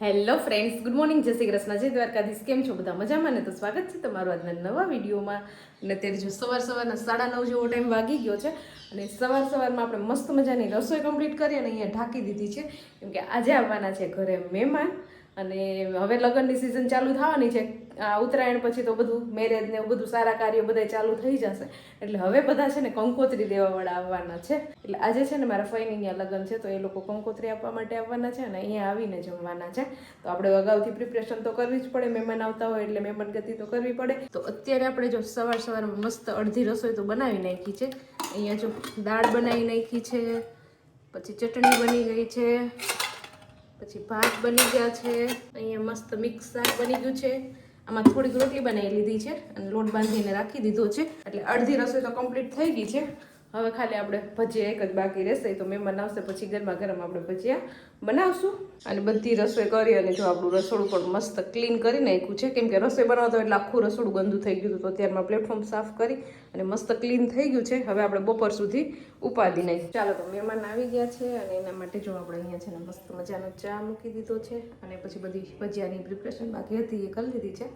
Hello friends, good morning, જય શ્રી કૃષ્ણ, જય દ્વારકાધીશ. કેમ છો બધા? મજામાં ને? તો સ્વાગત છે તમારું આજના નવા વિડીયોમાં. અને અત્યારે જો સવારના 9:30 જેવો ટાઈમ વાગી ગયો છે અને સવારમાં આપણે મસ્ત મજાની રસોઈ કમ્પ્લીટ કરી અને અહીંયા ઢાંકી દીધી છે, કેમ કે આજે આવવાના છે ઘરે મહેમાન. અને હવે લગ્નની સિઝન ચાલુ થવાની છે. ઉત્તરાયણ પછી તો બધું મેરેજ ને બધું સારા કાર્યો બધા ચાલુ થઈ જશે, એટલે હવે બધા છે ને કંકોત્રી દેવાવાળા આવવાના છે. એટલે આજે છે ને મારા ફઈની અહીંયા લગ્ન છે, તો એ લોકો કંકોત્રી આપવા માટે આવવાના છે અને અહીંયા આવીને જમવાના છે. તો આપણે અગાઉથી પ્રિપરેશન તો કરવી જ પડે, મહેમાન આવતા હોય એટલે મહેમાન ગતિ તો કરવી પડે. તો અત્યારે આપણે જો સવારમાં મસ્ત અડધી રસોઈ તો બનાવી નાખી છે. અહીંયા જો દાળ બનાવી નાખી છે, પછી ચટણી બની ગઈ છે, પછી ભાત બની ગયા છે, અહીંયા મસ્ત મિક્સ શાક બની ગયું છે. આમાં થોડીક રોટલી બનાવી લીધી છે અને લોટ બાંધીને રાખી દીધો છે, એટલે અડધી રસોઈ તો કમ્પ્લીટ થઈ ગઈ છે. હવે ખાલી આપણે ભજીયા એક જ બાકી રહેશે, તો મહેમાન આવશે પછી ગરમા ગરમ આપણે ભજીયા બનાવશું. અને બધી રસોઈ કરી અને જો આપણું રસોડું પણ મસ્ત ક્લીન કરી નાખ્યું છે, કેમ કે રસોઈ બનાવતો એટલે આખું રસોડું ગંદુ થઈ ગયું હતું. તો અત્યારમાં પ્લેટફોર્મ સાફ કરી અને મસ્ત ક્લીન થઈ ગયું છે. હવે આપણે બપોર સુધી ઉપાડી નાખીએ. ચાલો, તો મહેમાન આવી ગયા છે અને એના માટે જો આપણે અહીંયા છે ને મસ્ત મજાનો ચા મૂકી દીધો છે અને પછી બધી ભજીયાની પ્રિપરેશન બાકી હતી એ કરી દીધી છે.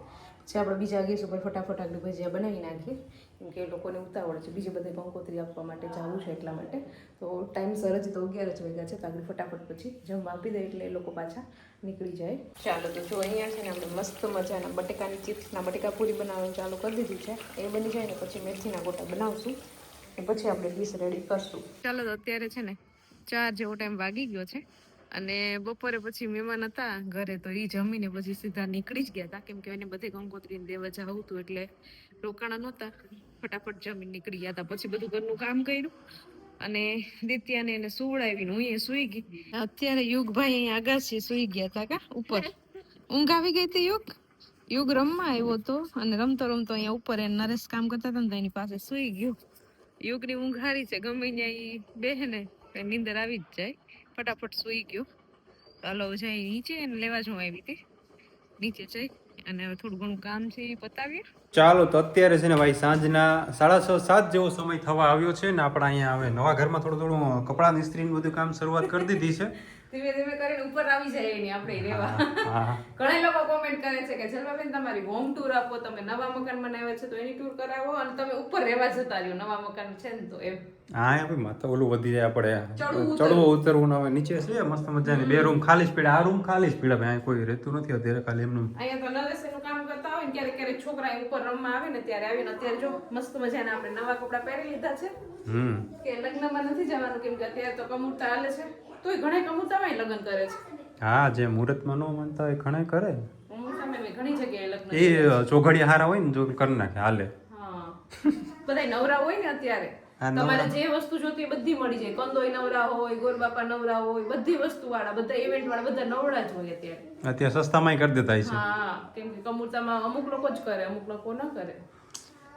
પછી આપણે બીજા ગેસ ઉપર ફટાફટ આગળ ભજીયા બનાવી નાખીએ, કેમ કે એ લોકોને ઉતાવળ છે, બીજી બધી કંકોત્રી આપવા માટે જવું છે એટલા માટે. તો ટાઈમસર જ તો 11 જ વાગ્યા છે, તો આગળ ફટાફટ પછી જમવા આપી દે એટલે એ લોકો પાછા નીકળી જાય. ચાલો, તો જો અહીંયા છે ને આપણે મસ્ત મજાના બટેકાની ચિપ્સના બટેકા પૂરી બનાવવાનું ચાલુ કરી દીધું છે. એ બની જાય ને પછી મેથીના ગોટા બનાવશું અને પછી આપણે ડીશ રેડી કરશું. ચાલો, તો અત્યારે છે ને 4 જેવો ટાઈમ વાગી ગયો છે અને બપોરે પછી મહેમાન હતા ઘરે, તો એ જમીને પછી સીધા નીકળી જ ગયા હતા, કેમ કે એને બધે કંકોત્રીને દેવા જવું હતું એટલે રોકાણા નહોતા. ફટાફટ જમીન નીકળી ગયા હતા. પછી બધું ઘરનું કામ કર્યું અને દિત્યાને એને સુવડાવીને હું એ સુઈ ગઈ. અત્યારે યુગભાઈ અહીંયા આગાશી સુઈ ગયા હતા કા ઉપર. ઊંઘ આવી ગઈ હતી. યુગ રમવા આવ્યો હતો અને રમતો અહીંયા ઉપર એને નરેશ કામ કરતા હતા ને તો એની પાસે સુઈ ગયો. યુગની ઊંઘ હારી છે, ગમે ત્યાં બેહે ને નીંદર આવી જ જાય. ફટાફટ સુઈ ગયો. ચાલો જાય નીચે એને લેવા જ હું આવી હતી. નીચે જઈ અને હવે થોડું ઘણું કામ છે એ પતાવીએ. ચાલો, તો અત્યારે છે ને ભાઈ સાંજના 6:30-7 જેવો સમય થવા આવ્યો છે ને આપણે અહીંયા હવે નવા ઘરમાં થોડું કપડાં ઇસ્ત્રીનું બધું કામ શરૂઆત કરી દીધી છે. ધીમે ધીમે કરીને ઉપર આવી જાય એની આપણે રહેવા. ઘણા લોકો કોમેન્ટ કરે છે કે જલવાબેન તમારી હોમ ટૂર આપો, તમે નવા મકાન બનાવ્યા છે તો એની ટૂર કરાવો અને તમે ઉપર રહેવા જતા રહ્યો, નવા મકાન છે ને તો એમ. હા ભાઈ, માથા ઓલું વધી જાય આપણે ચડવું ઉતરવું. હવે નીચે છે મસ્ત મજાની 2 રૂમ ખાલી જ પડ્યા. આ રૂમ ખાલી જ પડ્યા ભાઈ, કોઈ રહેતું નથી અત્યારે, ખાલી એમનું. અહીંયા તો નરેશનું કામ કરતા હોય ને ક્યારેક છોકરા ઉપર રમવા આવે ને ત્યારે આવીને અત્યારે જો મસ્ત મજાના આપણે નવા કપડાં પહેરી લીધા છે કે લગ્નમાં નથી જવાનું, કેમ કે અત્યારે તો કમુરતા હાલે છે. તોય ઘણા કમુરતા માં લગ્ન કરે છે. હા, જે મુહૂર્તમાં ન માનતા હોય ઘણા કરે. ઘણી જગ્યાએ લગ્ન એ ચોઘડિયા હારા હોય ને જો કરી નાખે હાલે. હા, બધા નવરા હોય ને અત્યારે તમારે જે વસ્તુ જોતી બધી મળી જાય. કંદોય નવરા હોય, ગોરબાપા નવરા હોય, બધી વસ્તુ વાળા, બધા ઇવેન્ટ વાળા બધા નવરા જ હોય અત્યારે. અત્યારે સસ્તામાં કરી દેતા છે. હા, કેમ કે કમુરતામાં અમુક લોકો જ કરે, અમુક લોકો ન કરે.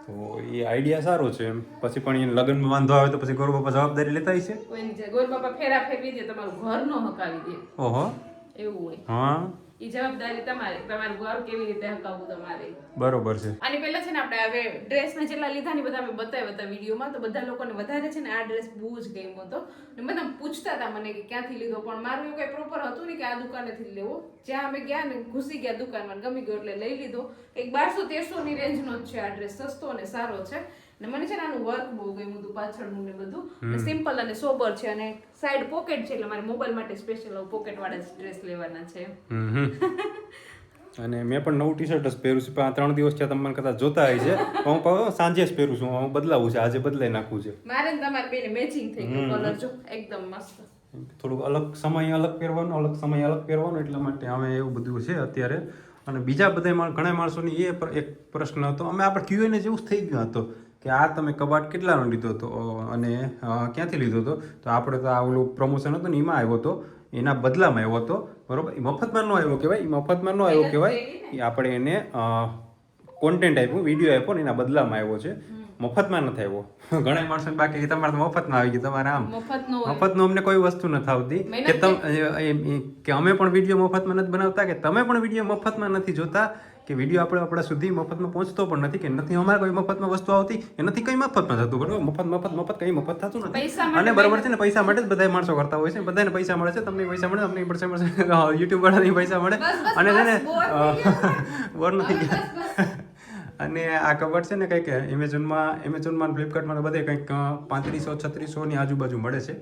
તો એ આઈડિયા સારો છે એમ. પછી પણ એને લગ્નમાં વાંધો આવે તો પછી ગોરબાપા જવાબદારી લેતા હશે. કોઈની જે ગોરબાપા ફેરા ફેરવી દે, તમારું ઘર નો હકાવી દે. ઓહો, એવું હોય. હા, ઈ જવાબદારી તમારી, તમારું ઘર કેવી રીતે હકાવવું તમારે. બરોબર છે. આની પહેલા છે ને આપણે હવે ડ્રેસ ને જેટલા લીધા ને બધા અમે બતાવ્યા હતા વિડીયોમાં, તો બધા લોકોને વધારે છે ને આ ડ્રેસ બહુ જ ગમ્યો હતો. ને બધા પૂછતા હતા મને કે ક્યાંથી લીધો, પણ મારું એવું કઈ પ્રોપર હતું ને કે આ દુકાનેથી લેવો. જ્યાં અમે ગયા ને ઘૂસી ગયા દુકાનમાં, ગમી ગયો એટલે લઈ લીધો. એક 1200-1300 ની રેન્જનો જ છે આ ડ્રેસ, સસ્તો અને સારો છે. ને મને છે ને આનું વર્ક બહુ ગમ્યું હતું, પાછળનું ને બધું સિમ્પલ અને સોબર છે અને સાઈડ પોકેટ છે, એટલે મારે મોબાઈલ માટે સ્પેશિયલ પોકેટ વાળા ડ્રેસ લેવાના છે. અને મેં પણ નવું ટી-શર્ટ જ પહેર્યું છે. 3 દિવસ થયા, તમે મને કદાચ જોતા હોય છે. હું સાંજે જ પહેરું છું, હું બદલાવું છે, આજે બદલાઈ નાખવું છે. મારે ને તમારે બેને મેચિંગ થઈ ગયું, કલર જો એકદમ મસ્ત. થોડુંક અલગ સમય અલગ પહેરવાનો, અલગ સમય અલગ પહેરવાનો, એટલા માટે અમે એવું બધું છે અત્યારે. અને બીજા બધા ઘણા માણસોની એ એક પ્રશ્ન હતો, અમે આપણે Q&A જેવું જ થઈ ગયું હતો કે આ તમે કબાટ કેટલાનો લીધો હતો અને ક્યાંથી લીધો હતો. તો આપણે તો આ ઓલું પ્રમોશન હતું ને એમાં આવ્યો હતો, એના બદલામાં આવ્યો હતો, બરોબર. એ મફતમાં ન આવ્યો કહેવાય, એ મફતમાં ન આવ્યો કહેવાય, એ આપણે એને કોન્ટેન્ટ આપ્યું, વિડીયો આપ્યો ને એના બદલામાં આવ્યો છે, મફતમાં નથી આવ્યો. ઘણા માણસો બાકી તમારે તો મફતમાં આવી ગયું. તમારે આમ મફતનું અમને કોઈ વસ્તુ નથી આવતી કે અમે પણ વિડીયો મફતમાં નથી બનાવતા, કે તમે પણ વિડીયો મફતમાં નથી જોતા, કે વિડીયો આપણા સુધી મફતમાં પહોંચતો પણ નથી કે નથી અમારે કોઈ મફતમાં વસ્તુ આવતી એ નથી કંઈ મફતમાં થતું બરાબર મફત કંઈ મફત થતું નથી અને બરાબર છે ને પૈસા માટે જ બધા માણસો કરતા હોય છે બધાને પૈસા મળે છે તમને પૈસા મળે તમને મળશે યુટ્યુબ વાળાને પૈસા મળે અને છે ને બોર નથી ગયા અને આ કબડ છે ને કંઈક એમેઝોનમાં ફ્લિપકાર્ટમાં બધે કંઈક 3500-3600 ની આજુબાજુ મળે છે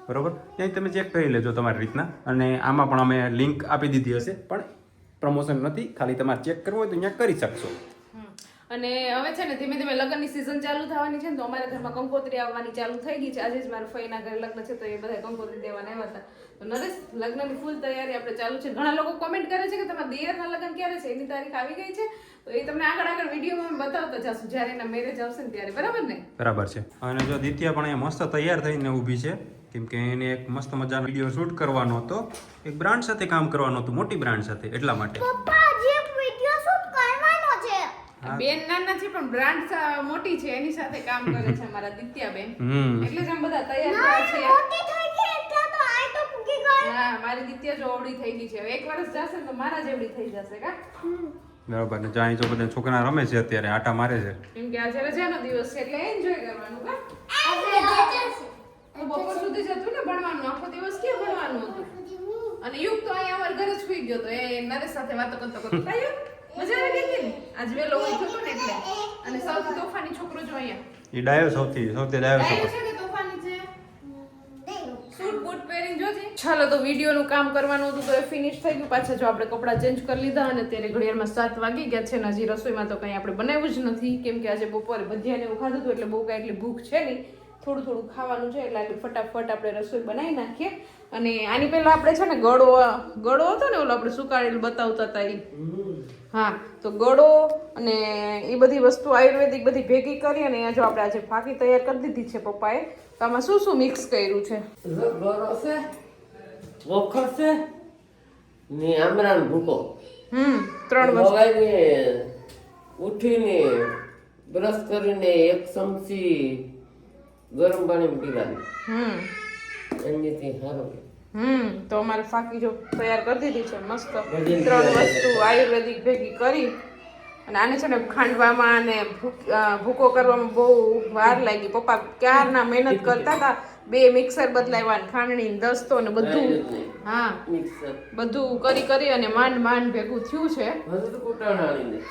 બરાબર ત્યાં તમે ચેક કરી લેજો તમારી રીતના અને આમાં પણ અમે લિંક આપી દીધી હશે પણ પ્રમોશન નથી ખાલી તમારે ચેક કરવું હોય તો અહીંયા કરી શકશો અને હવે છે ને ધીમે ધીમે લગ્નની સિઝન ચાલુ થવાની છે ને તો અમારા ઘરમાં કંકોત્રી આવવાની ચાલુ થઈ ગઈ છે આજે જ મારા ફઈના ઘરે લગ્ન છે તો એ બધા કંકોત્રી દેવાના આવ્યા હતા તો નરેશ લગ્નની ફૂલ તૈયારી આપણે ચાલુ છે ઘણા લોકો કોમેન્ટ કરે છે કે તમારા દિયરના લગ્ન ક્યારે છે એની તારીખ આવી ગઈ છે તો એ તમને આગળ વિડીયોમાં બતાવતા જશું જ્યારે એના મેરેજ આવશે ને ત્યારે બરાબર ને બરાબર છે અને જો દિત્યા પણ અહીંયા મસ્ત તૈયાર થઈને ઊભી છે કેમ કે એને એક મસ્ત મજાનો વિડીયો શૂટ કરવાનો હતો એક બ્રાન્ડ સાથે કામ કરવાનું હતું મોટી બ્રાન્ડ સાથે એટલા માટે બેન નાના છે પણ બ્રાન્ડ મોટી છે એની સાથે કામ કરે છે અમારા દિત્યા બેન એટલે જ આમ બધા તૈયાર થયા છે હા મારી દિત્યા જો અવળી થઈ ગઈ છે એક વર્ષ જશે તો મારા જેવડી થઈ જશે કા બરાબર ને જ્યાં જો બધા છોકરા રમે છે અત્યારે આટા મારે છે કેમ કે આજે રજાનો દિવસ છે એટલે એન્જોય કરવાનું કા બપોર સુધી જતું ને ભણવાનું આખો દિવસ ક્યાં ભણવાનું હતું અને યુગ તો અહીંયા અમારા ઘરે જ સુઈ ગયો તો એ નરેશ સાથે વાતો કરતો કાયો મજા આવી ગઈ ને આજ વેલો ઉઠ્યો તો ને એટલે અને સૌથી તોફાની છોકરો જો અહીંયા ઈ ડાયો સૌથી ડાયો છે કે તોફાની છે સૂટ બૂટ પહેરીને જોજે ચાલો તો વિડીયોનું કામ કરવાનું હતું તો એ ફિનિશ થઈ ગયું પાછા જો આપણે કપડાં ચેન્જ કરી લીધા અને અત્યારે ઘડિયાળમાં 7 વાગી ગયા છે ને હજી રસોઈમાં તો કંઈ આપણે બનાવ્યું જ નથી કેમ કે આજે બપોરે ભજીયાને એવું ખાધું હતું એટલે બહુ કાંઈ એટલી ભૂખ છે નહીં થોડું ખાવાનું છે એટલે ફટાફટ આપણે રસોઈ બનાવી નાખીએ અને આની પહેલા આપણે છે ને ગળો હતો ને ઓલો આપણે સુકાળેલું બતાવતા હતા એ હા તો ગળો અને એ બધી વસ્તુ આયુર્વેદિક બધી ભેગી કરી અને જો આપણે આજે ફાકી તૈયાર કરી દીધી છે પપ્પાએ તો આમાં શું શું મિક્સ કર્યું છે ગળો છે વખર છે ને આમરાન ભૂકો 3 વસ્તુ સવારે ઉઠીને બ્રશ કરીને 1 ચમચી ગરમ પાણી પીવાનું એનાથી સારું તો અમારે ફાકી જો તૈયાર કરી દીધી છે મસ્ત 3 વસ્તુ આયુર્વેદિક ભેગી કરી અને આને છે ને ખાંડવામાં અને ભૂકો કરવામાં બહુ વાર લાગી પપ્પા ક્યારના મહેનત કરતા હતા 2 મિક્સર બદલાવ્યા ખાંડણી દસ્તો ને બધું હા મિક્સર બધું કરી અને માંડ ભેગું થયું છે હજુ તો કુટાણાની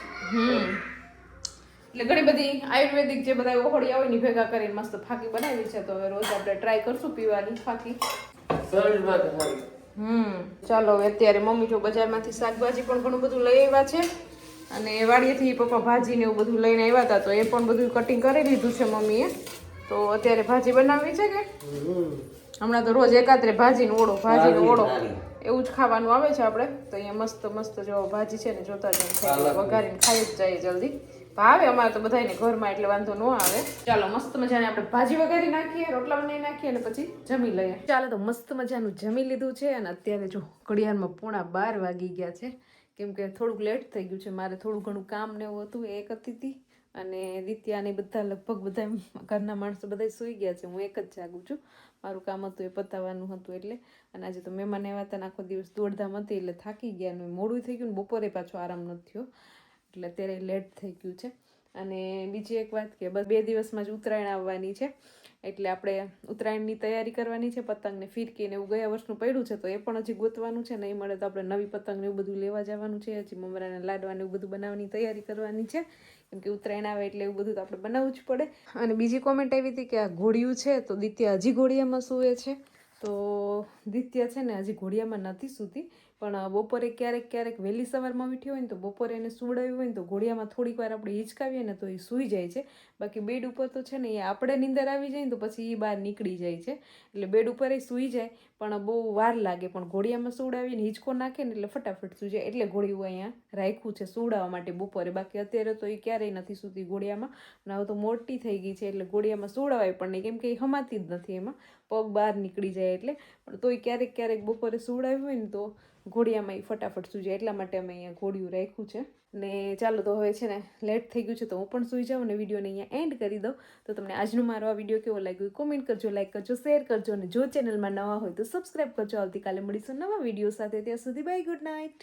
એટલે ઘણી બધી આયુર્વેદિક જે બધા ઓહળિયા હોય ને ભેગા કરીને મસ્ત ફાકી બનાવી છે તો હવે રોજ આપણે ટ્રાય કરશું પીવાની ફાકી શરીર માટે સારું ચાલો હવે અત્યારે મમ્મી જો બજારમાંથી શાકભાજી પણ ઘણું બધું લઈ આવ્યા છે અને વાડીએથી પપ્પા ભાજી ને એવું બધું લઈને આવ્યા હતા તો એ પણ બધું કટિંગ કરી લીધું છે મમ્મીએ તો અત્યારે ભાજી બનાવવી છે કે હમણાં તો રોજ એકાત્રે ભાજીનો ઓળો એવું જ ખાવાનું આવે છે આપણે તો અહીંયા મસ્ત જો ભાજી છે ને જોતા જ થાય વઘારીને ખાઈ જ જાય જલ્દી ભાવે અમારે તો બધાને ઘરમાં એટલે વાંધો ન આવે ચાલો મસ્ત મજાને આપણે ભાજી વઘારી નાખીએ રોટલા બનાવી નાખીએ અને પછી જમી લઈએ ચાલો તો મસ્ત મજાનું જમી લીધું છે અને અત્યારે જો ઘડિયાળમાં 11:15 વાગી ગયા છે કેમ કે થોડુંક લેટ થઈ ગયું છે મારે થોડું ઘણું કામ ને એવું હતું એ કરતી હતી અને દિત્યાને બધા લગભગ બધા ઘરના માણસો બધા સૂઈ ગયા છે હું એક જ જાગું છું મારું કામ હતું એ પતાવવાનું હતું એટલે અને આજે તો મહેમાન આવ્યા હતા આખો દિવસ દોડધામ હતી એટલે થાકી ગયા અને મોડું થઈ ગયું ને બપોરે પાછો આરામ નથી થયો એટલે અત્યારે લેટ થઈ ગયું છે અને બીજી એક વાત કે બસ 2 દિવસમાં જ ઉત્તરાયણ આવવાની છે એટલે આપણે ઉત્તરાયણની તૈયારી કરવાની છે પતંગ ને ફિરકી ને એવું ગયા વર્ષનું પડ્યું છે તો એ પણ હજી ગોતવાનું છે નહીં મળે તો આપણે નવી પતંગ ને એવું બધું લેવા જવાનું છે હજી મમરાના લાડવા ને એવું બધું બનાવવાની તૈયારી કરવાની છે કેમ કે ઉત્તરાયણ આવે એટલે એવું બધું તો આપણે બનાવવું જ પડે અને બીજી કોમેન્ટ આવી હતી કે આ ઘોડિયું છે તો દિત્યા હજી ઘોડિયામાં સૂવે છે તો દિત્યા છે ને હજી ઘોડિયામાં નથી સૂતી પણ બપોરે ક્યારેક વહેલી સવારમાં ઉઠી હોય ને તો બપોરે એને સુવડાવ્યું હોય ને તો ઘોડિયામાં થોડીક વાર આપણે હિંચકાવીએ ને તો એ સૂઈ જાય છે બાકી બેડ ઉપર તો છે ને એ આપણે નીંદર આવી જાય ને તો પછી એ બહાર નીકળી જાય છે એટલે બેડ ઉપર એ સૂઈ જાય પણ બહુ વાર લાગે પણ ઘોડિયામાં સુવડાવીને હિંચકો નાખે ને એટલે ફટાફટ સૂઈ જાય એટલે ઘોડિયું અહીંયા રાખ્યું છે સુવડાવવા માટે બપોરે બાકી અત્યારે તો એ ક્યારેય નથી સૂતી ઘોડિયામાં અને હવે તો મોટી થઈ ગઈ છે એટલે ઘોડિયામાં સુવડાવાય પણ નહીં કેમ કે એ હમાતી જ નથી એમાં પગ બહાર નીકળી જાય એટલે પણ તોય ક્યારેક બપોરે સુવડાવ્યું હોય ને તો ઘોડિયામાં ફટાફટ સૂઈ જાય એટલા માટે અમે અહીંયા ઘોડિયું રાખ્યું છે ને ચાલો તો હવે છે ને લેટ થઈ ગયું છે તો હું પણ સૂઈ જાઉં અને વિડીયોને અહીંયા એન્ડ કરી દઉં તો તમને આજનો મારો આ વિડીયો કેવો લાગ્યો કોમેન્ટ કરજો લાઈક કરજો શેર કરજો અને જો ચેનલમાં નવા હોય તો સબસ્ક્રાઈબ કરજો આવતીકાલે મળીશું નવા વિડીયો સાથે ત્યાં સુધી બાય ગુડ નાઇટ